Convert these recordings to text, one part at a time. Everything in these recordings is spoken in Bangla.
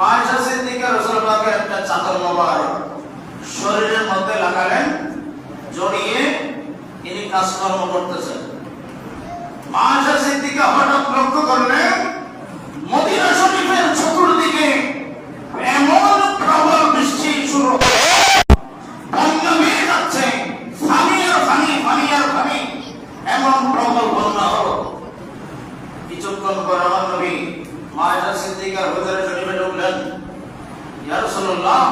আয়েশা সিদ্দিকা রাসূল পাকের একটা চাদর মোবারক শরীরের মধ্যে লাগালেন, জড়িয়ে ইনি কাজকর্ম করতেছেন। আয়েশা সিদ্দিকা হঠাৎ লক্ষ্য করলেন মদিনা শরীফের চতুর্দিকে এমন প্রবল বৃষ্টি শুরু বন্যা বেয়ে যাচ্ছে, পানি আর পানি, পানি আর পানি, এমন প্রবল বন্যা হলো। কিছুক্ষণ পর আমার নবী আয়েশা সিদ্দিকার হুজুরে শরীফে ঢুকলেন। ইয়া রাসূলুল্লাহ,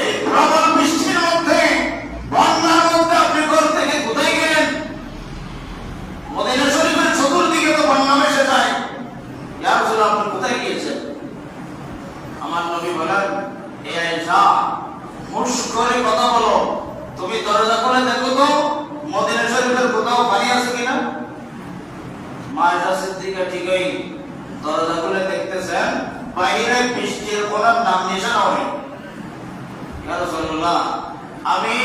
এই প্রবল বৃষ্টির মধ্যে, বন্যার মধ্যে আপনি ঘর থেকে কোথায় গেলেন? মদিনা শরীফের চতুর্দিকে তো বন্যা ভেসে যায়। ইয়া রাসূলুল্লাহ, আপনি কোথায় গিয়েছেন? আমার নবী বলেন, হে আয়েশা, হুশ করে কথা বলো, তুমি দরজা খুলে দেখো তো মদিনা শরীফের কোথাও পানি আছে কিনা। আয়েশা সিদ্দিকা ঠিকই দরজা খুলে দেখতেছেন বাইরে বৃষ্টির কোনো নাম নিশানা নেই। ইয়া রাসূলুল্লাহ, আমি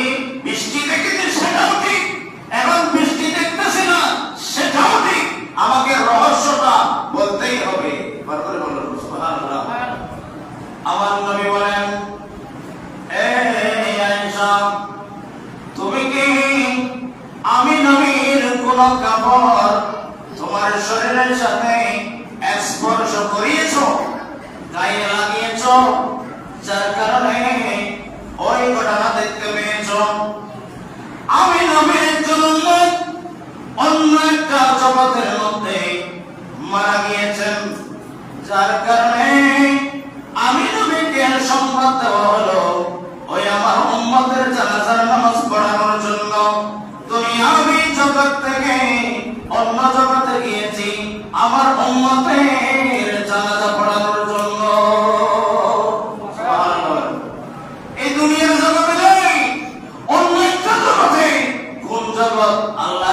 বৃষ্টি দেখেছি সেটাও ঠিক, এবং বৃষ্টি দেখতেছি না সেটাও ঠিক, আমাকে রহস্যটা বলতেই হবে। বলতে বলুন সুবহানাল্লাহ। আমার নবী বলেন, এ আয়েশা, তুমি কি আমি নবীর কোন কাপড় তোমার শরীরের সাথে স্পর্শ করিয়েছো, গায়ে লাগিয়েছো, যার কারণে ওই ঘটনা দেখতে পেয়েছো? আমি নবীর জন্য অন্য একটা জগতের মধ্যে মারা গিয়েছেন, যার কারণে আমি নবীকে সংবাদ দেওয়া হলো ওই আমার উম্মতের জানাজার নামাজ পড়ানোর জন্য দুনিয়াবি জগৎ থেকে অন্য জগতে গিয়েছি আমার উম্মতের জানাজা পড়ানোর জন্য। এই দুনিয়ার জগতে নেই, অন্য একটা জগতে। কোন জগৎ? আল্লাহ